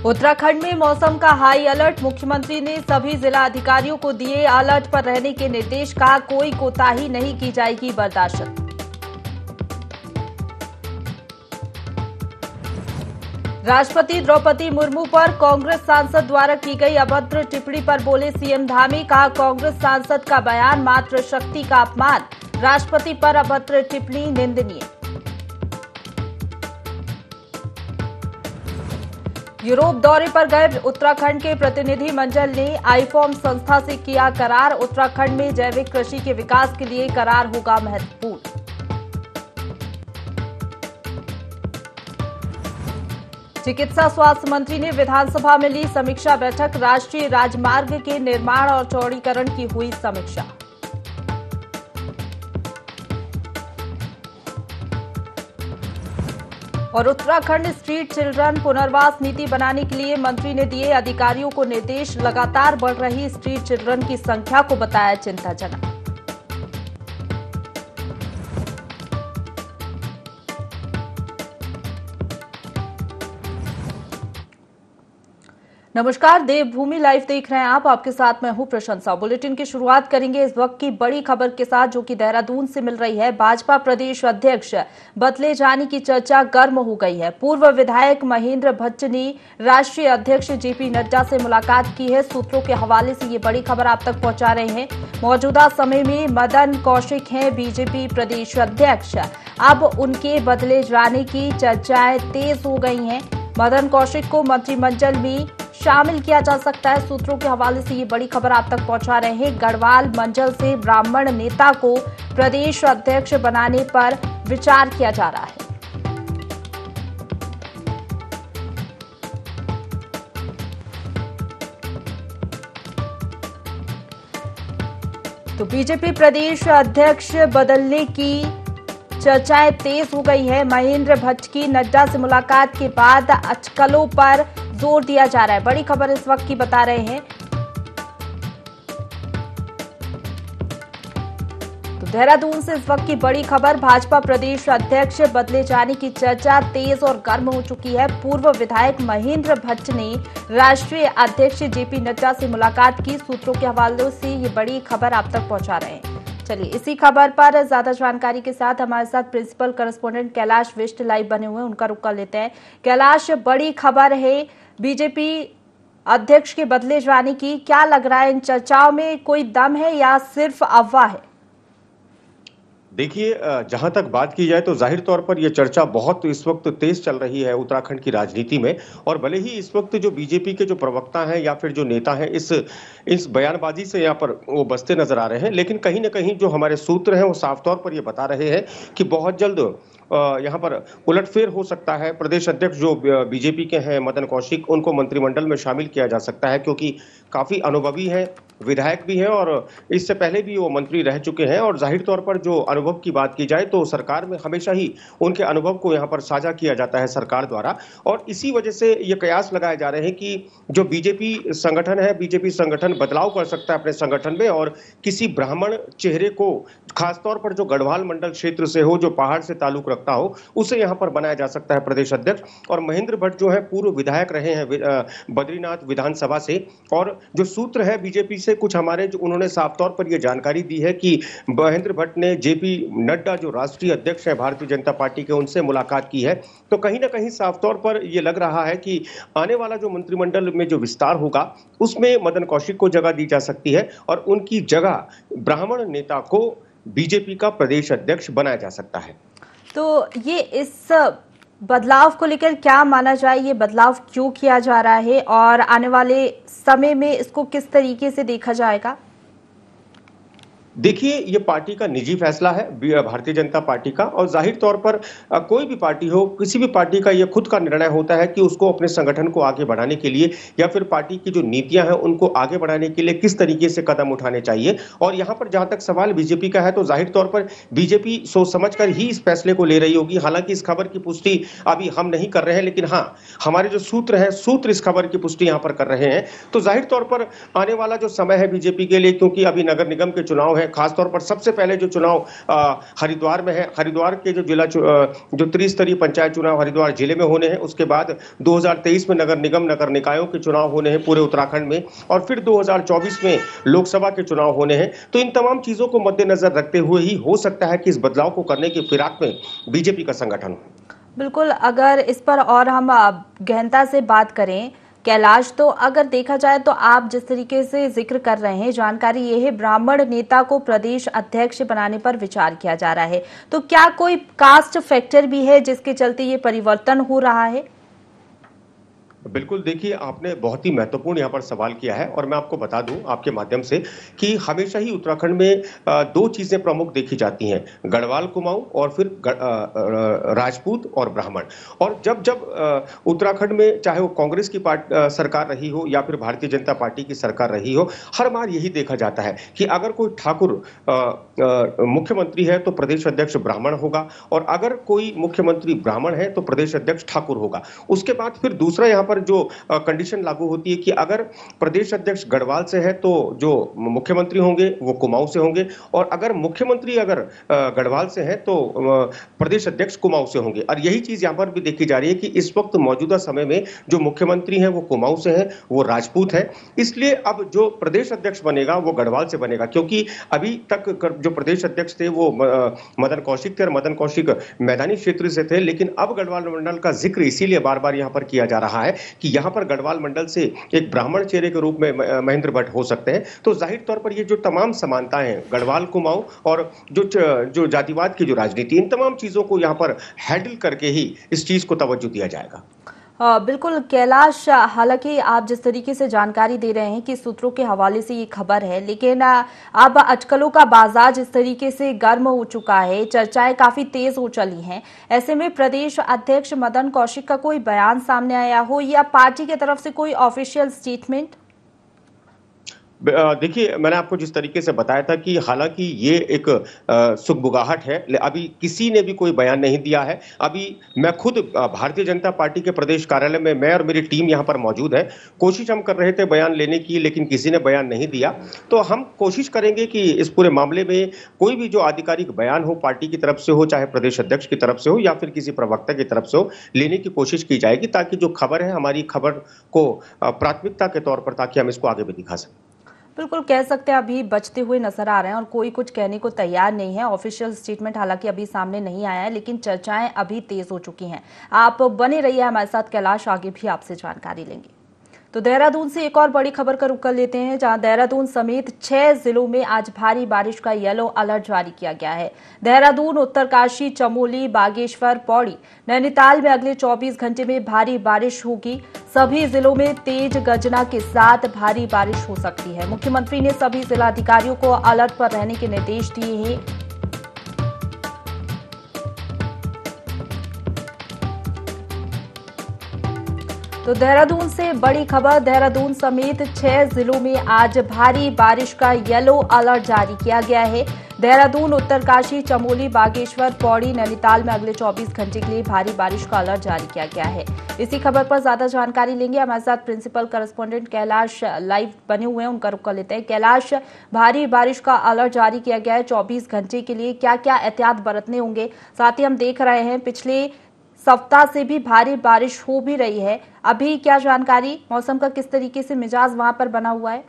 उत्तराखंड में मौसम का हाई अलर्ट। मुख्यमंत्री ने सभी जिला अधिकारियों को दिए अलर्ट पर रहने के निर्देश। कहा कोई कोताही नहीं की जाएगी बर्दाश्त। राष्ट्रपति द्रौपदी मुर्मू पर कांग्रेस सांसद द्वारा की गई अभद्र टिप्पणी पर बोले सीएम धामी। कहा कांग्रेस सांसद का बयान मात्र शक्ति का अपमान। राष्ट्रपति पर अभद्र टिप्पणी निंदनीय। यूरोप दौरे पर गए उत्तराखंड के प्रतिनिधि मंडल ने आईफॉर्म संस्था से किया करार। उत्तराखंड में जैविक कृषि के विकास के लिए करार होगा महत्वपूर्ण। चिकित्सा स्वास्थ्य मंत्री ने विधानसभा में ली समीक्षा बैठक। राष्ट्रीय राजमार्ग के निर्माण और चौड़ीकरण की हुई समीक्षा। और उत्तराखंड स्ट्रीट चिल्ड्रन पुनर्वास नीति बनाने के लिए मंत्री ने दिए अधिकारियों को निर्देश। लगातार बढ़ रही स्ट्रीट चिल्ड्रन की संख्या को बताया चिंताजनक। नमस्कार, देवभूमि लाइव देख रहे हैं आप। आपके साथ मैं हूं प्रशंसा। बुलेटिन की शुरुआत करेंगे इस वक्त की बड़ी खबर के साथ, जो कि देहरादून से मिल रही है। भाजपा प्रदेश अध्यक्ष बदले जाने की चर्चा गर्म हो गई है। पूर्व विधायक महेंद्र भट्ट ने राष्ट्रीय अध्यक्ष जेपी नड्डा से मुलाकात की है। सूत्रों के हवाले से ये बड़ी खबर आप तक पहुंचा रहे हैं। मौजूदा समय में मदन कौशिक हैं बीजेपी प्रदेश अध्यक्ष। अब उनके बदले जाने की चर्चाएं तेज हो गई हैं। मदन कौशिक को मंत्रिमंडल में शामिल किया जा सकता है। सूत्रों के हवाले से ये बड़ी खबर आप तक पहुंचा रहे हैं। गढ़वाल मंडल से ब्राह्मण नेता को प्रदेश अध्यक्ष बनाने पर विचार किया जा रहा है। तो बीजेपी प्रदेश अध्यक्ष बदलने की चर्चाएं तेज हो गई है। महेंद्र भट्ट की नड्डा से मुलाकात के बाद अटकलों पर जोर दिया जा रहा है। बड़ी खबर इस वक्त की बता रहे हैं। तो देहरादून से इस वक्त की बड़ी खबर। भाजपा प्रदेश अध्यक्ष बदले जाने की चर्चा तेज और गर्म हो चुकी है। पूर्व विधायक महेंद्र भट्ट ने राष्ट्रीय अध्यक्ष जेपी नड्डा से मुलाकात की। सूत्रों के हवाले से ये बड़ी खबर आप तक पहुंचा रहे हैं। चलिए, इसी खबर पर ज्यादा जानकारी के साथ हमारे साथ principal correspondent Kailash Bisht live बने हुए हैं। उनका रुख कर लेते हैं। कैलाश, बड़ी खबर है बीजेपी अध्यक्ष के बदले जाने की। क्या लग रहा है, इन चर्चाओं में कोई दम है या सिर्फ अफवाह है? देखिए, जहां तक बात की जाए तो जाहिर तौर पर यह चर्चा बहुत इस वक्त तेज चल रही है उत्तराखंड की राजनीति में। और भले ही इस वक्त जो बीजेपी के जो प्रवक्ता हैं या फिर जो नेता हैं इस बयानबाजी से यहाँ पर वो बचते नजर आ रहे हैं, लेकिन कहीं ना कहीं जो हमारे सूत्र हैं वो साफ तौर पर ये बता रहे हैं कि बहुत जल्द यहाँ पर उलटफेर हो सकता है। प्रदेश अध्यक्ष जो बीजेपी के हैं मदन कौशिक, उनको मंत्रिमंडल में शामिल किया जा सकता है, क्योंकि काफी अनुभवी हैं, विधायक भी हैं और इससे पहले भी वो मंत्री रह चुके हैं। और जाहिर तौर पर जो अनुभव की बात की जाए तो सरकार में हमेशा ही उनके अनुभव को यहाँ पर साझा किया जाता है सरकार द्वारा। और इसी वजह से ये कयास लगाए जा रहे हैं कि जो बीजेपी संगठन है, बीजेपी संगठन बदलाव कर सकता है अपने संगठन में और किसी ब्राह्मण चेहरे को, खासतौर पर जो गढ़वाल मंडल क्षेत्र से हो, जो पहाड़ से ताल्लुक रखता हो, उसे यहाँ पर बनाया जा सकता है प्रदेश अध्यक्ष। और महेंद्र भट्ट जो है पूर्व विधायक रहे हैं बद्रीनाथ विधानसभा से। और जो सूत्र है बीजेपी से कुछ हमारे, जो उन्होंने साफ तौर पर यह जानकारी दी है कि महेंद्र भट्ट ने जेपी नड्डा जो राष्ट्रीय अध्यक्ष है भारतीय जनता पार्टी के, उनसे मुलाकात की है। तो कहीं ना कहीं साफ तौर पर यह लग रहा है कि आने वाला जो मंत्रिमंडल में जो विस्तार होगा उसमें मदन कौशिक को जगह दी जा सकती है और उनकी जगह ब्राह्मण नेता को बीजेपी का प्रदेश अध्यक्ष बनाया जा सकता है। तो ये इस बदलाव को लेकर क्या माना जाए, ये बदलाव क्यों किया जा रहा है और आने वाले समय में इसको किस तरीके से देखा जाएगा? देखिए, ये पार्टी का निजी फैसला है, भारतीय जनता पार्टी का। और जाहिर तौर पर कोई भी पार्टी हो, किसी भी पार्टी का ये खुद का निर्णय होता है कि उसको अपने संगठन को आगे बढ़ाने के लिए या फिर पार्टी की जो नीतियां हैं उनको आगे बढ़ाने के लिए किस तरीके से कदम उठाने चाहिए। और यहाँ पर जहां तक सवाल बीजेपी का है तो जाहिर तौर पर बीजेपी सोच समझकर ही इस फैसले को ले रही होगी। हालांकि इस खबर की पुष्टि अभी हम नहीं कर रहे हैं, लेकिन हाँ, हमारे जो सूत्र हैं, सूत्र इस खबर की पुष्टि यहाँ पर कर रहे हैं। तो जाहिर तौर पर आने वाला जो समय है बीजेपी के लिए, क्योंकि अभी नगर निगम के चुनाव है, है, खासतौर पर सबसे पहले जो चुनाव हरिद्वार में है, हरिद्वार के जो त्रिस्तरीय पंचायत चुनाव हरिद्वार जिले में होने हैं, उसके बाद 2023 में नगर निगम नगर निकायों के चुनाव होने हैं पूरे उत्तराखंड में, और फिर 2024 में लोकसभा के चुनाव होने हैं। तो इन तमाम चीजों को मद्देनजर रखते हुए ही हो सकता है कि इस बदलाव को करने की फिराक में बीजेपी का संगठन हो। बिल्कुल, अगर इस पर और हम गहनता से बात करें कैलाश, तो अगर देखा जाए तो आप जिस तरीके से जिक्र कर रहे हैं, जानकारी ये है ब्राह्मण नेता को प्रदेश अध्यक्ष बनाने पर विचार किया जा रहा है, तो क्या कोई कास्ट फैक्टर भी है जिसके चलते ये परिवर्तन हो रहा है? बिल्कुल, देखिए आपने बहुत ही महत्वपूर्ण यहाँ पर सवाल किया है, और मैं आपको बता दूं आपके माध्यम से कि हमेशा ही उत्तराखंड में दो चीजें प्रमुख देखी जाती हैं, गढ़वाल कुमाऊं और फिर राजपूत और ब्राह्मण। और जब जब उत्तराखंड में चाहे वो कांग्रेस की सरकार रही हो या फिर भारतीय जनता पार्टी की सरकार रही हो, हर बार यही देखा जाता है कि अगर कोई ठाकुर मुख्यमंत्री है तो प्रदेश अध्यक्ष ब्राह्मण होगा, और अगर कोई मुख्यमंत्री ब्राह्मण है तो प्रदेश अध्यक्ष ठाकुर होगा। उसके बाद फिर दूसरा यहाँ पर जो कंडीशन लागू होती है कि अगर प्रदेश अध्यक्ष गढ़वाल से है तो जो मुख्यमंत्री होंगे वो कुमाऊं से होंगे, और अगर मुख्यमंत्री गढ़वाल से है तो प्रदेश अध्यक्ष कुमाऊं से होंगे। और यही चीज यहां पर भी देखी जा रही है कि इस वक्त मौजूदा समय में जो मुख्यमंत्री हैं वो कुमाऊं से हैं, वो राजपूत हैं। इसलिए अब जो प्रदेश अध्यक्ष बनेगा वो गढ़वाल से बनेगा, क्योंकि अभी तक जो प्रदेश अध्यक्ष थे वो मदन कौशिक थे, और मदन कौशिक मैदानी क्षेत्र से थे। लेकिन अब गढ़वाल मंडल का जिक्र इसीलिए बार बार यहां पर किया जा रहा है कि यहां पर गढ़वाल मंडल से एक ब्राह्मण चेहरे के रूप में महेंद्र भट्ट हो सकते हैं। तो जाहिर तौर पर ये जो तमाम समानताएं हैं, गढ़वाल कुमाऊं और जो जातिवाद की जो राजनीति, इन तमाम चीजों को यहां पर हैंडल करके ही इस चीज को तवज्जो दिया जाएगा। बिल्कुल कैलाश, हालांकि आप जिस तरीके से जानकारी दे रहे हैं कि सूत्रों के हवाले से ये खबर है, लेकिन अब अटकलों का बाजार जिस तरीके से गर्म हो चुका है, चर्चाएं काफी तेज हो चली हैं, ऐसे में प्रदेश अध्यक्ष मदन कौशिक का कोई बयान सामने आया हो या पार्टी की तरफ से कोई ऑफिशियल स्टेटमेंट? देखिए, मैंने आपको जिस तरीके से बताया था कि हालांकि ये एक सुगबुगाहट है, अभी किसी ने भी कोई बयान नहीं दिया है। अभी मैं खुद भारतीय जनता पार्टी के प्रदेश कार्यालय में, मैं और मेरी टीम यहां पर मौजूद है। कोशिश हम कर रहे थे बयान लेने की, लेकिन किसी ने बयान नहीं दिया। तो हम कोशिश करेंगे कि इस पूरे मामले में कोई भी जो आधिकारिक बयान हो, पार्टी की तरफ से हो, चाहे प्रदेश अध्यक्ष की तरफ से हो या फिर किसी प्रवक्ता की तरफ से हो, लेने की कोशिश की जाएगी, ताकि जो खबर है हमारी खबर को प्राथमिकता के तौर पर, ताकि हम इसको आगे भी दिखा सकें। बिल्कुल, कह सकते हैं अभी बचते हुए नजर आ रहे हैं और कोई कुछ कहने को तैयार नहीं है। ऑफिशियल स्टेटमेंट हालांकि अभी सामने नहीं आया है, लेकिन चर्चाएं अभी तेज हो चुकी हैं। आप बने रहिए हमारे साथ कैलाश, आगे भी आपसे जानकारी लेंगे। तो देहरादून से एक और बड़ी खबर का रुख कर लेते हैं, जहां देहरादून समेत 6 जिलों में आज भारी बारिश का येलो अलर्ट जारी किया गया है। देहरादून, उत्तरकाशी, चमोली, बागेश्वर, पौड़ी, नैनीताल में अगले 24 घंटे में भारी बारिश होगी। सभी जिलों में तेज गर्जना के साथ भारी बारिश हो सकती है। मुख्यमंत्री ने सभी जिलाधिकारियों को अलर्ट पर रहने के निर्देश दिए हैं। तो देहरादून से बड़ी खबर, देहरादून समेत 6 जिलों में आज भारी बारिश का येलो अलर्ट जारी किया गया है। देहरादून, उत्तरकाशी, चमोली, बागेश्वर, पौड़ी, नैनीताल में अगले 24 घंटे के लिए भारी बारिश का अलर्ट जारी किया गया है। इसी खबर पर ज्यादा जानकारी लेंगे, हमारे साथ प्रिंसिपल करेस्पॉन्डेंट कैलाश लाइव बने हुए हैं, उनका रुख कर लेते हैं। कैलाश, भारी बारिश का अलर्ट जारी किया गया है 24 घंटे के लिए, क्या क्या एहतियात बरतने होंगे? साथ ही हम देख रहे हैं पिछले सप्ताह से भी भारी बारिश हो भी रही है, अभी क्या जानकारी, मौसम का किस तरीके से मिजाज वहां पर बना हुआ है?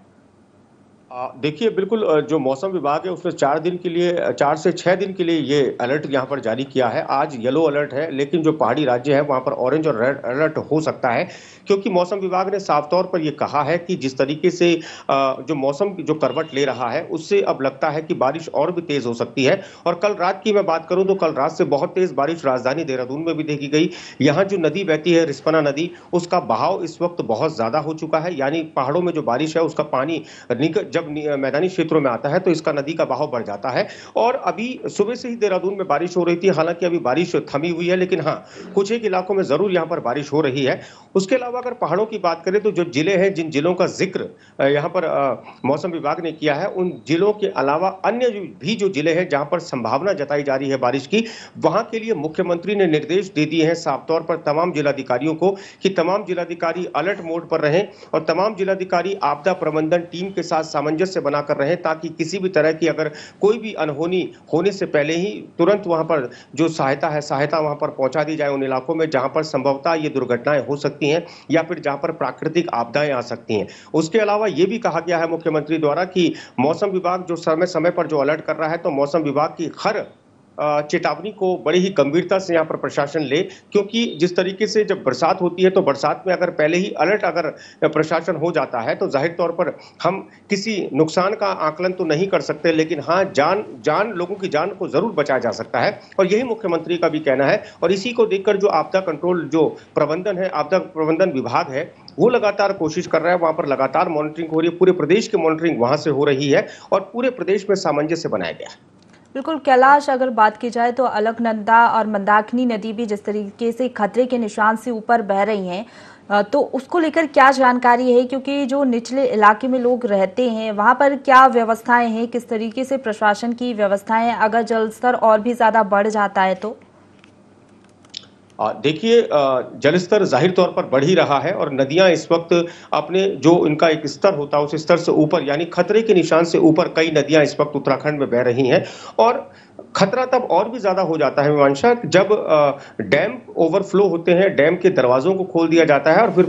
देखिए, बिल्कुल जो मौसम विभाग है उसने 4 से 6 दिन के लिए ये अलर्ट यहाँ पर जारी किया है। आज येलो अलर्ट है, लेकिन जो पहाड़ी राज्य है वहाँ पर ऑरेंज और रेड अलर्ट हो सकता है, क्योंकि मौसम विभाग ने साफ तौर पर यह कहा है कि जिस तरीके से जो मौसम जो करवट ले रहा है उससे अब लगता है कि बारिश और भी तेज हो सकती है। और कल रात की मैं बात करूं तो कल रात से बहुत तेज बारिश राजधानी देहरादून में भी देखी गई। यहाँ जो नदी बहती है रिस्पना नदी, उसका बहाव इस वक्त बहुत ज्यादा हो चुका है, यानी पहाड़ों में जो बारिश है उसका पानी जब मैदानी क्षेत्रों में आता है तो इसका नदी का बहाव बढ़ जाता है। और अभी सुबह से ही देहरादून में बारिश हो रही थी, हालांकि अभी बारिश थमी हुई है, लेकिन हाँ कुछ एक इलाकों में जरूर यहाँ पर बारिश हो रही है। उसके अलावा अगर पहाड़ों की बात करें तो जो जिले हैं, जिन जिलों का जिक्र यहाँ पर मौसम विभाग ने किया है, उन जिलों के अलावा अन्य भी जो जिले हैं जहां पर संभावना जताई जा रही है बारिश की, वहां के लिए मुख्यमंत्री ने निर्देश दे दिए हैं साफ तौर पर तमाम जिलाधिकारियों को कि तमाम जिलाधिकारी अलर्ट मोड पर रहें और तमाम जिलाधिकारी आपदा प्रबंधन टीम के साथ सामंजस्य बनाकर रहें, ताकि किसी भी तरह की अगर कोई भी अनहोनी होने से पहले ही तुरंत वहां पर जो सहायता वहां पर पहुंचा दी जाए उन इलाकों में जहां पर संभवतः ये दुर्घटनाएं हो सकती हैं या फिर जहां पर प्राकृतिक आपदाएं आ सकती हैं। उसके अलावा ये भी कहा गया है मुख्यमंत्री द्वारा कि मौसम विभाग जो समय समय पर जो अलर्ट कर रहा है, तो मौसम विभाग की हर चेतावनी को बड़ी ही गंभीरता से यहाँ पर प्रशासन ले, क्योंकि जिस तरीके से जब बरसात होती है तो बरसात में अगर पहले ही अलर्ट अगर प्रशासन हो जाता है तो जाहिर तौर पर हम किसी नुकसान का आकलन तो नहीं कर सकते, लेकिन हाँ लोगों की जान को जरूर बचाया जा सकता है। और यही मुख्यमंत्री का भी कहना है, और इसी को देखकर जो आपदा कंट्रोल जो प्रबंधन है, आपदा प्रबंधन विभाग है, वो लगातार कोशिश कर रहा है। वहां पर लगातार मॉनिटरिंग हो रही है, पूरे प्रदेश की मॉनिटरिंग वहां से हो रही है और पूरे प्रदेश में सामंजस्य बनाया गया है। बिल्कुल कैलाश, अगर बात की जाए तो अलकनंदा और मंदाकिनी नदी भी जिस तरीके से खतरे के निशान से ऊपर बह रही हैं, तो उसको लेकर क्या जानकारी है? क्योंकि जो निचले इलाके में लोग रहते हैं वहां पर क्या व्यवस्थाएं हैं, किस तरीके से प्रशासन की व्यवस्थाएं अगर जलस्तर और भी ज्यादा बढ़ जाता है तो? देखिए, जलस्तर जाहिर तौर पर बढ़ ही रहा है और नदियां इस वक्त अपने जो इनका एक स्तर होता है उस स्तर से ऊपर, यानी खतरे के निशान से ऊपर कई नदियां इस वक्त उत्तराखंड में बह रही हैं। और खतरा तब और भी ज्यादा हो जाता है मीमांसा, जब डैम ओवरफ्लो होते हैं, डैम के दरवाजों को खोल दिया जाता है और फिर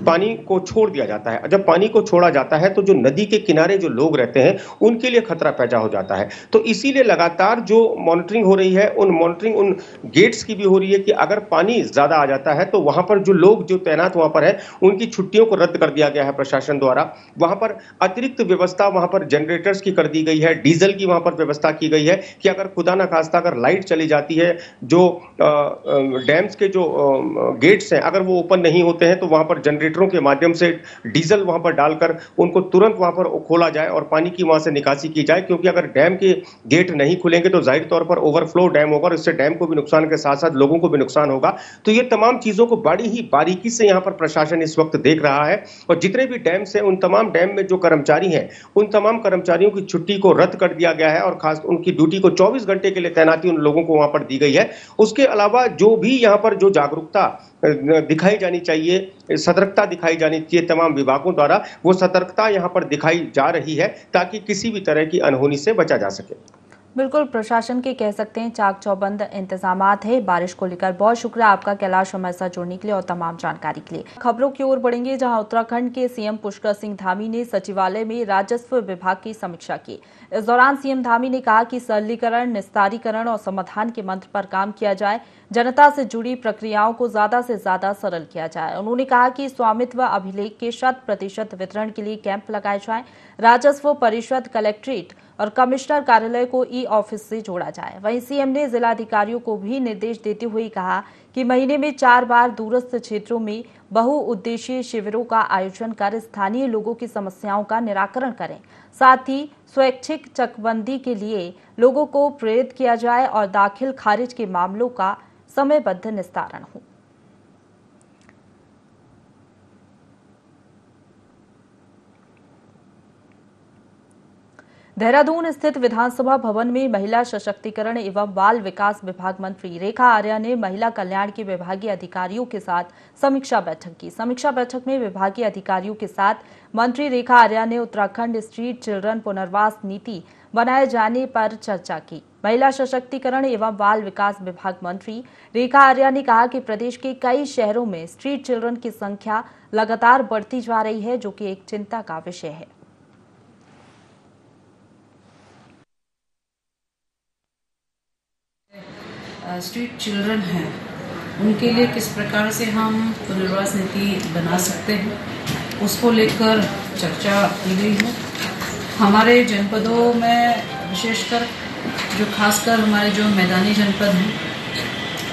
पानी को छोड़ दिया जाता है। जब पानी को छोड़ा जाता है तो जो नदी के किनारे जो लोग रहते हैं उनके लिए खतरा पैदा हो जाता है। तो इसीलिए लगातार जो मॉनिटरिंग हो रही है, उन गेट्स की भी हो रही है कि अगर पानी ज्यादा आ जाता है तो वहां पर जो लोग जो तैनात वहां पर है उनकी छुट्टियों को रद्द कर दिया गया है प्रशासन द्वारा। वहां पर अतिरिक्त व्यवस्था वहां पर जनरेटर्स की कर दी गई है, डीजल की वहां पर व्यवस्था की गई है कि अगर खुदा ना खास्ता अगर लाइट चली जाती है, जो डैम्स के जो गेट्स हैं अगर वो ओपन नहीं होते हैं, तो वहां पर जनरेटरों के माध्यम से डीजल वहां पर डालकर उनको तुरंत वहां पर खोला जाए और पानी की वहां से निकासी की जाए। क्योंकि अगर डैम के गेट नहीं खुलेंगे तो जाहिर तौर पर ओवरफ्लो डैम होगा और इससे डैम को भी नुकसान के साथ साथ लोगों को भी नुकसान होगा। तो ये तमाम चीजों को बड़ी ही बारीकी से यहाँ पर प्रशासन इस वक्त देख रहा है और जितने भी डैम्स हैं उन तमाम डैम में जो कर्मचारी हैं उन तमाम कर्मचारियों की छुट्टी को रद्द कर दिया गया है और खास उनकी ड्यूटी को 24 घंटे के लिए तैनाती उन लोगों को वहां पर दी गई है। उसके अलावा जो भी यहां पर जो जागरूकता दिखाई जानी चाहिए, सतर्कता दिखाई जानी चाहिए तमाम विभागों द्वारा, वो सतर्कता यहां पर दिखाई जा रही है ताकि किसी भी तरह की अनहोनी से बचा जा सके। बिल्कुल, प्रशासन के कह सकते हैं चाक चौबंद इंतजामात है बारिश को लेकर। बहुत शुक्रिया आपका कैलाश हमारे साथ जुड़ने के लिए और तमाम जानकारी के लिए। खबरों की ओर बढ़ेंगे, जहां उत्तराखंड के सीएम पुष्कर सिंह धामी ने सचिवालय में राजस्व विभाग की समीक्षा की। इस दौरान सीएम धामी ने कहा कि सरलीकरण, निस्तारीकरण और समाधान के मंत्र पर काम किया जाए, जनता से जुड़ी प्रक्रियाओं को ज्यादा से ज्यादा सरल किया जाए। उन्होंने कहा कि स्वामित्व अभिलेख के 100% वितरण के लिए कैंप लगाए जाए, राजस्व परिषद, कलेक्ट्रेट और कमिश्नर कार्यालय को ई ऑफिस से जोड़ा जाए। वहीं सीएम ने जिलाधिकारियों को भी निर्देश देते हुए कहा कि महीने में 4 बार दूरस्थ क्षेत्रों में बहुउद्देशीय शिविरों का आयोजन कर स्थानीय लोगों की समस्याओं का निराकरण करें। साथ ही स्वैच्छिक चकबंदी के लिए लोगों को प्रेरित किया जाए और दाखिल खारिज के मामलों का समयबद्ध निस्तारण हो। देहरादून स्थित विधानसभा भवन में महिला सशक्तिकरण एवं बाल विकास विभाग मंत्री रेखा आर्या ने महिला कल्याण के विभागीय अधिकारियों के साथ समीक्षा बैठक की। समीक्षा बैठक में विभागीय अधिकारियों के साथ मंत्री रेखा आर्या ने उत्तराखंड स्ट्रीट चिल्ड्रन पुनर्वास नीति बनाए जाने पर चर्चा की। महिला सशक्तिकरण एवं बाल विकास विभाग मंत्री रेखा आर्या ने कहा कि प्रदेश के कई शहरों में स्ट्रीट चिल्ड्रन की संख्या लगातार बढ़ती जा रही है, जो कि एक चिंता का विषय है। स्ट्रीट चिल्ड्रन हैं, उनके लिए किस प्रकार से हम पुनर्वास नीति बना सकते हैं, उसको लेकर चर्चा की गई है। हमारे जनपदों में विशेषकर जो खासकर हमारे जो मैदानी जनपद हैं,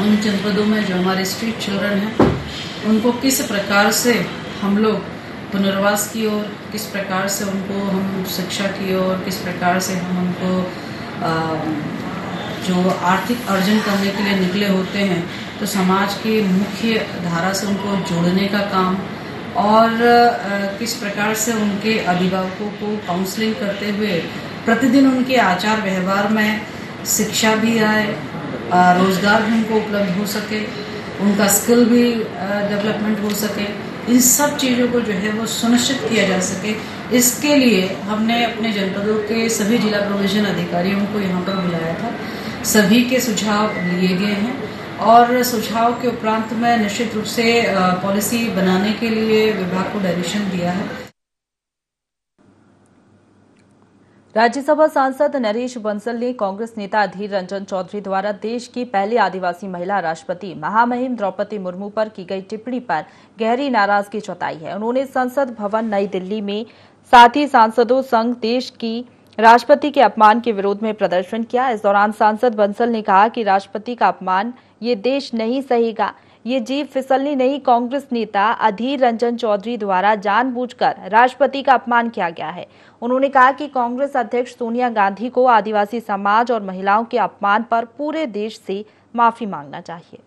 उन जनपदों में जो हमारे स्ट्रीट चिल्ड्रन हैं, उनको किस प्रकार से हम लोग पुनर्वास की ओर, किस प्रकार से उनको हम शिक्षा की ओर, किस प्रकार से हम उनको जो आर्थिक अर्जन करने के लिए निकले होते हैं तो समाज के मुख्य धारा से उनको जोड़ने का काम, और किस प्रकार से उनके अभिभावकों को काउंसलिंग करते हुए प्रतिदिन उनके आचार व्यवहार में शिक्षा भी आए, रोजगार भी उनको उपलब्ध हो सके, उनका स्किल भी डेवलपमेंट हो सके, इन सब चीज़ों को जो है वो सुनिश्चित किया जा सके, इसके लिए हमने अपने जनपदों के सभी जिला प्रोविजन अधिकारियों को यहाँ पर बुलाया था। सभी के सुझाव लिए गए हैं और सुझाव के उपरांत में निश्चित रूप से पॉलिसी बनाने के लिए विभाग को डायरेक्शन दिया है। राज्यसभा सांसद नरेश बंसल ने कांग्रेस नेता अधीर रंजन चौधरी द्वारा देश की पहली आदिवासी महिला राष्ट्रपति महामहिम द्रौपदी मुर्मू पर की गई टिप्पणी पर गहरी नाराजगी जताई है। उन्होंने संसद भवन नई दिल्ली में साथी सांसदों संग देश की राष्ट्रपति के अपमान के विरोध में प्रदर्शन किया। इस दौरान सांसद बंसल ने कहा कि राष्ट्रपति का अपमान ये देश नहीं सहेगा। ये जीभ फिसलनी नहीं, कांग्रेस नेता अधीर रंजन चौधरी द्वारा जानबूझकर राष्ट्रपति का अपमान किया गया है। उन्होंने कहा कि कांग्रेस अध्यक्ष सोनिया गांधी को आदिवासी समाज और महिलाओं के अपमान पर पूरे देश से माफी मांगना चाहिए।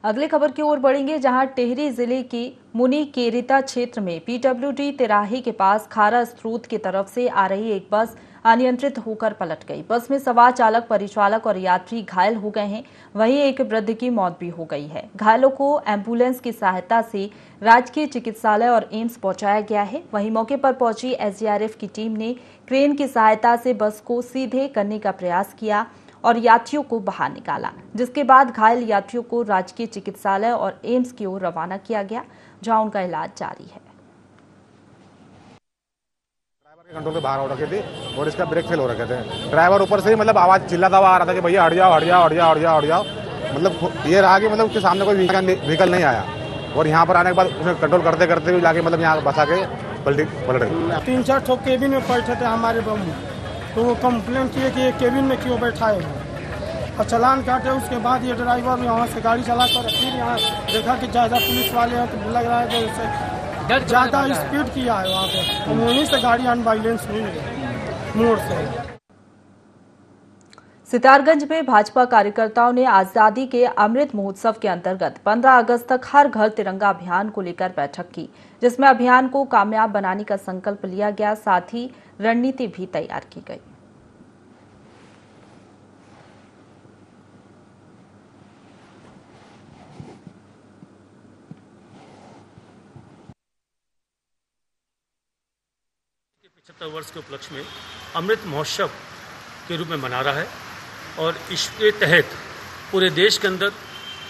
अगली खबर की ओर बढ़ेंगे, जहां टिहरी जिले की मुनीकेरिता क्षेत्र में पीडब्ल्यूडी तिराही के पास खारा स्रोत की तरफ से आ रही एक बस अनियंत्रित होकर पलट गई। बस में सवार चालक, परिचालक और यात्री घायल हो गए हैं। वहीं एक वृद्ध की मौत भी हो गई है। घायलों को एम्बुलेंस की सहायता से राजकीय चिकित्सालय और एम्स पहुंचाया गया है। वहीं मौके पर पहुंची एसडीआरएफ की टीम ने क्रेन की सहायता से बस को सीधे करने का प्रयास किया और यात्रियों को बाहर निकाला, जिसके बाद घायल यात्रियों को राजकीय चिकित्सालय और एम्स की ओर रवाना किया गया, जहां उनका इलाज जारी है। ड्राइवर के कंट्रोल के बाहर हो रखे थे और इसका ब्रेक फेल हो रखे थे। ड्राइवर ऊपर से ही मतलब आवाज चिल्लाता हुआ आ रहा था कि भैया हट जाओ हट जाओ हट जाओ हट जाओ हट जाओ। मतलब ये रहा कि मतलब उसके सामने कोई व्हीकल नहीं आया और यहाँ पर आने के बाद उसने कंट्रोल करते करते हुए जाके मतलब यहाँ बसा के पलट गई। 3-4 ठोक केबिन में बैठे थे हमारे बम्बू, तो वो कंप्लेन किए कि ये केबिन में क्यों बैठाए हैं और चालान काटे। उसके बाद ये ड्राइवर यहाँ से गाड़ी चला कर फिर यहाँ देखा कि ज़्यादा पुलिस वाले हैं, तो लग रहा है कि उससे ज़्यादा स्पीड किया है वहाँ पे, तो वहीं से गाड़ी अनबाइलेंस हुई मोड़ से। सितारगंज में भाजपा कार्यकर्ताओं ने आजादी के अमृत महोत्सव के अंतर्गत 15 अगस्त तक हर घर तिरंगा अभियान को लेकर बैठक की, जिसमें अभियान को कामयाब बनाने का संकल्प लिया गया। साथ ही रणनीति भी तैयार की गई। के 75 वर्ष के उपलक्ष्य में अमृत महोत्सव के रूप में मना रहा है और इसके तहत पूरे देश के अंदर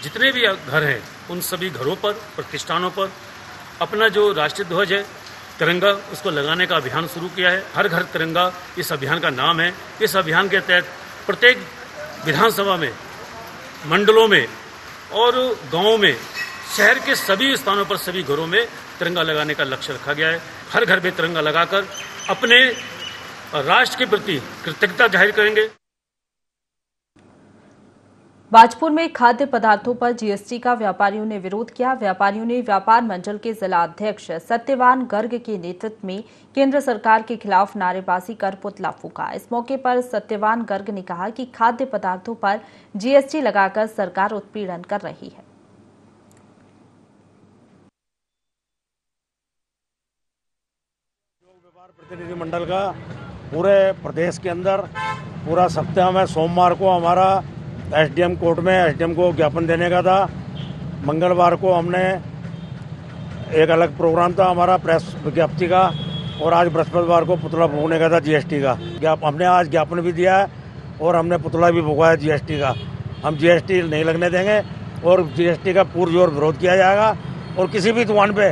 जितने भी घर हैं उन सभी घरों पर, प्रतिष्ठानों पर अपना जो राष्ट्रीय ध्वज है तिरंगा उसको लगाने का अभियान शुरू किया है। हर घर तिरंगा इस अभियान का नाम है। इस अभियान के तहत प्रत्येक विधानसभा में, मंडलों में और गांवों में, शहर के सभी स्थानों पर, सभी घरों में तिरंगा लगाने का लक्ष्य रखा गया है। हर घर में तिरंगा लगाकर अपने राष्ट्र के प्रति कृतज्ञता जाहिर करेंगे। बाजपुर में खाद्य पदार्थों पर जीएसटी का व्यापारियों ने विरोध किया। व्यापारियों ने व्यापार मंडल के जिला अध्यक्ष सत्यवान गर्ग के नेतृत्व में केंद्र सरकार के खिलाफ नारेबाजी कर पुतला फूंका। इस मौके पर सत्यवान गर्ग ने कहा कि खाद्य पदार्थों पर जीएसटी लगाकर सरकार उत्पीड़न कर रही है। व्यापार प्रतिनिधि मंडल का पूरे प्रदेश के अंदर पूरा सप्ताह में सोमवार को हमारा एसडीएम कोर्ट में एसडीएम को ज्ञापन देने का था। मंगलवार को हमने एक अलग प्रोग्राम था हमारा प्रेस विज्ञप्ति का और आज बृहस्पतिवार को पुतला फूंकने का था जीएसटी का। हमने आज ज्ञापन भी दिया है और हमने पुतला भी फूंका जीएसटी का। हम जीएसटी नहीं लगने देंगे और जीएसटी का पुरजोर विरोध किया जाएगा और किसी भी दुकान पे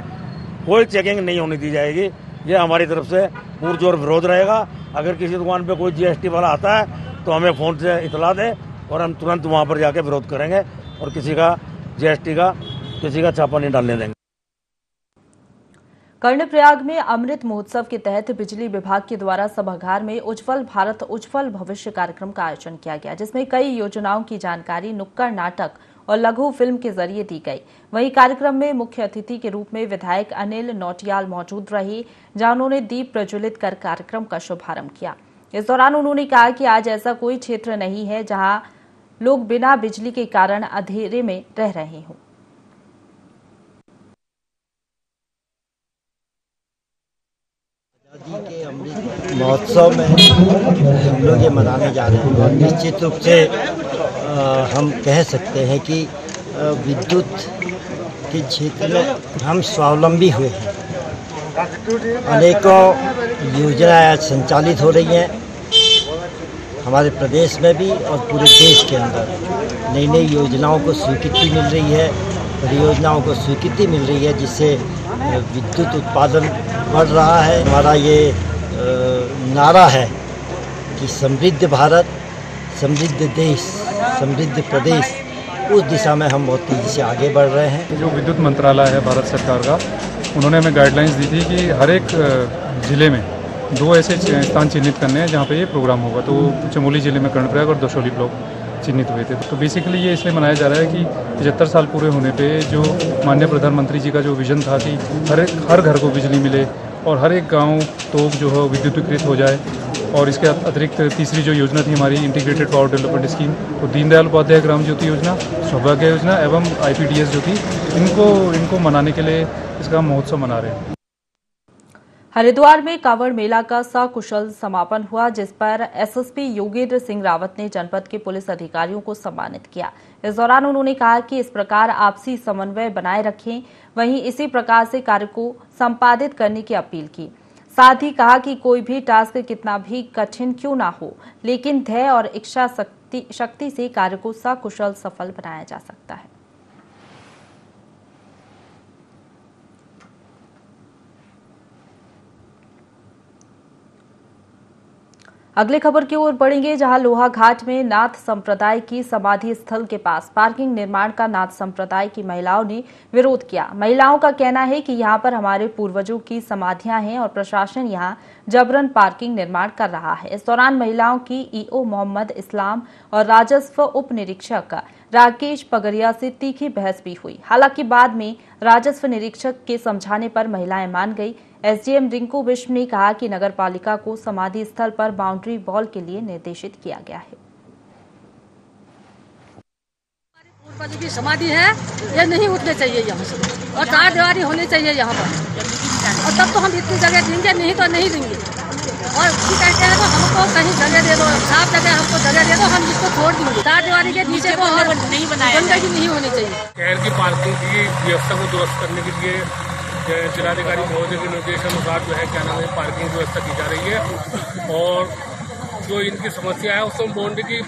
कोई चेकिंग नहीं होने दी जाएगी। ये हमारी तरफ से पुरजोर विरोध रहेगा। अगर किसी दुकान पे कोई जीएसटी वाला आता है तो हमें फ़ोन से इतला दे और हम तुरंत वहाँ पर जाके विरोध करेंगे और किसी का जीएसटी का किसी का छापा नहीं डालने देंगे। कर्णप्रयाग में अमृत महोत्सव के तहत बिजली विभाग के द्वारा सभागार में उज्जवल भारत उज्जवल भविष्य कार्यक्रम का आयोजन किया गया, जिसमें कई योजनाओं की जानकारी नुक्कड़ नाटक और लघु फिल्म के जरिए दी गई। वहीं कार्यक्रम में मुख्य अतिथि के रूप में विधायक अनिल नौटियाल मौजूद रहे, जहां उन्होंने दीप प्रज्वलित कर कार्यक्रम का शुभारंभ किया। इस दौरान उन्होंने कहा कि आज ऐसा कोई क्षेत्र नहीं है जहां लोग बिना बिजली के कारण अंधेरे में रह रहे हों। के अमृत महोत्सव में हम लोग ये मनाने जा रहे हैं और निश्चित रूप से हम कह सकते हैं कि विद्युत के क्षेत्र में हम स्वावलंबी हुए हैं। अनेकों योजनाएं आज संचालित हो रही हैं हमारे प्रदेश में भी और पूरे देश के अंदर। नई नई योजनाओं को स्वीकृति मिल रही है, परियोजनाओं को स्वीकृति मिल रही है, जिससे विद्युत उत्पादन बढ़ रहा है। हमारा ये नारा है कि समृद्ध भारत, समृद्ध देश, समृद्ध प्रदेश, उस दिशा में हम बहुत तेज़ी से आगे बढ़ रहे हैं। जो विद्युत मंत्रालय है भारत सरकार का, उन्होंने हमें गाइडलाइंस दी थी कि हर एक ज़िले में 2 ऐसे स्थान चिन्हित करने हैं जहाँ पे ये प्रोग्राम होगा। तो चमोली ज़िले में कर्णप्रयाग और दशोली ब्लॉक चिन्हित हुए थे। तो बेसिकली ये इसलिए मनाया जा रहा है कि 75 साल पूरे होने पे जो माननीय प्रधानमंत्री जी का जो विज़न था कि हर घर को बिजली मिले और हर एक गांव तोक जो है विद्युतीकृत हो जाए। और इसके अतिरिक्त तीसरी जो योजना थी हमारी इंटीग्रेटेड पावर डेवलपमेंट स्कीम, तो दीनदयाल उपाध्याय ग्राम ज्योति योजना, सौभाग्य योजना एवं IPDS जो थी, इनको मनाने के लिए इसका महोत्सव मना रहे हैं। हरिद्वार में कांवड़ मेला का सकुशल समापन हुआ, जिस पर SSP योगेंद्र सिंह रावत ने जनपद के पुलिस अधिकारियों को सम्मानित किया। इस दौरान उन्होंने कहा कि इस प्रकार आपसी समन्वय बनाए रखें, वहीं इसी प्रकार से कार्य को संपादित करने की अपील की। साथ ही कहा कि कोई भी टास्क कितना भी कठिन क्यों ना हो, लेकिन धैर्य और इच्छा शक्ति से कार्य को सकुशल सफल बनाया जा सकता है। अगले खबर की ओर बढ़ेंगे, जहां लोहा घाट में नाथ संप्रदाय की समाधि स्थल के पास पार्किंग निर्माण का नाथ संप्रदाय की महिलाओं ने विरोध किया। महिलाओं का कहना है कि यहां पर हमारे पूर्वजों की समाधियां हैं और प्रशासन यहां जबरन पार्किंग निर्माण कर रहा है। इस दौरान महिलाओं की EO मोहम्मद इस्लाम और राजस्व उप निरीक्षक राकेश पगरिया से तीखी बहस भी हुई। हालांकि बाद में राजस्व निरीक्षक के समझाने पर महिलाएं मान गई। SDM रिंकू विश्व ने कहा कि नगर पालिका को समाधि स्थल पर बाउंड्री वॉल के लिए निर्देशित किया गया है। पूर्वज की समाधि है, ये नहीं उठने चाहिए यहाँ से और 4 दीवारी होनी चाहिए यहाँ पर, और तब तो हम इतनी जगह देंगे, नहीं तो नहीं देंगे। और कहते हैं तो हमको कहीं जगह दे दो, साफ जगह हमको जगह दे दो, हम इसको छोड़ देंगे। 4 दीवारी के नीचे को नहीं बनाया, गंदगी नहीं होनी चाहिए। शहर की पार्किंग की व्यवस्था को दुरुस्त करने के लिए जिलाधिकारी महोदय के निर्देशानुसार जो है क्या नाम है पार्किंग व्यवस्था की जा रही है। और जो इनकी समस्या है उसमें बॉन्ड की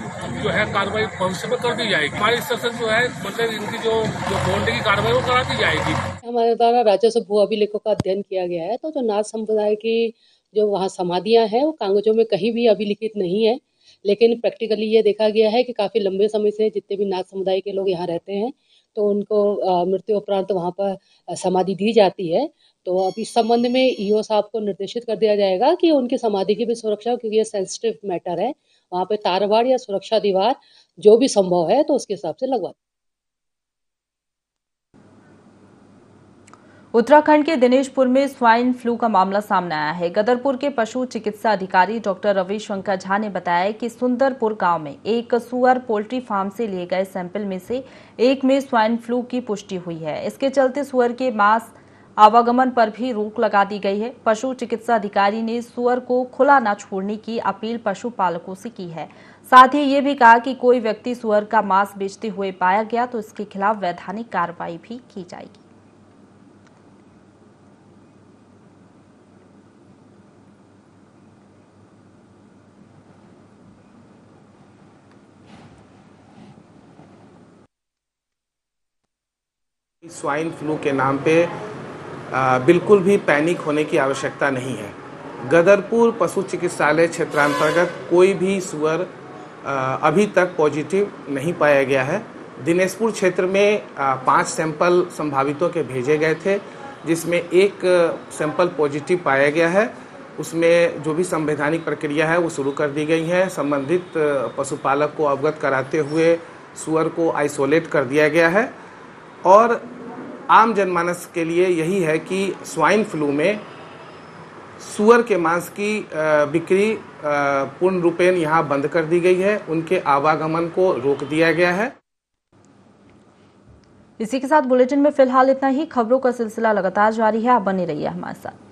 जो है कार्रवाई भविष्य में कर दी जाएगी। हमारी स्तर से जो है मतलब इनकी जो बॉन्ड की कार्रवाई वो करा दी जाएगी। हमारे द्वारा राजस्व भू अभिलेखों का अध्ययन किया गया है, तो जो नाथ संप्रदाय की जो वहाँ समाधियाँ हैं वो कागजों में कहीं भी अभिलिखित नहीं है, लेकिन प्रैक्टिकली ये देखा गया है कि काफ़ी लंबे समय से जितने भी नाथ समुदाय के लोग यहाँ रहते हैं तो उनको मृत्यु उपरांत वहाँ पर समाधि दी जाती है। तो अब इस संबंध में EO साहब को निर्देशित कर दिया जाएगा कि उनकी समाधि की भी सुरक्षा, क्योंकि ये सेंसिटिव मैटर है, वहाँ पे तारवाड़ या सुरक्षा दीवार जो भी संभव है तो उसके हिसाब से लगवा। उत्तराखंड के दिनेशपुर में स्वाइन फ्लू का मामला सामने आया है। गदरपुर के पशु चिकित्सा अधिकारी डॉक्टर रविशंकर झा ने बताया कि सुंदरपुर गांव में एक सुअर पोल्ट्री फार्म से लिए गए सैंपल में से एक में स्वाइन फ्लू की पुष्टि हुई है। इसके चलते सुअर के मांस आवागमन पर भी रोक लगा दी गई है। पशु चिकित्सा अधिकारी ने सुअर को खुला न छोड़ने की अपील पशुपालकों से की है। साथ ही ये भी कहा कि कोई व्यक्ति सुअर का मांस बेचते हुए पाया गया तो इसके खिलाफ वैधानिक कार्रवाई भी की जाएगी। स्वाइन फ्लू के नाम पे बिल्कुल भी पैनिक होने की आवश्यकता नहीं है। गदरपुर पशु चिकित्सालय क्षेत्रांतर्गत कोई भी सुअर अभी तक पॉजिटिव नहीं पाया गया है। दिनेशपुर क्षेत्र में 5 सैंपल संभावितों के भेजे गए थे, जिसमें एक सैंपल पॉजिटिव पाया गया है। उसमें जो भी संवैधानिक प्रक्रिया है वो शुरू कर दी गई है। संबंधित पशुपालक को अवगत कराते हुए सुअर को आइसोलेट कर दिया गया है। और आम जनमानस के लिए यही है कि स्वाइन फ्लू में सुअर के मांस की बिक्री पूर्ण रूपेण यहाँ बंद कर दी गई है, उनके आवागमन को रोक दिया गया है। इसी के साथ बुलेटिन में फिलहाल इतना ही। खबरों का सिलसिला लगातार जारी है, आप बने रहिए हमारे साथ।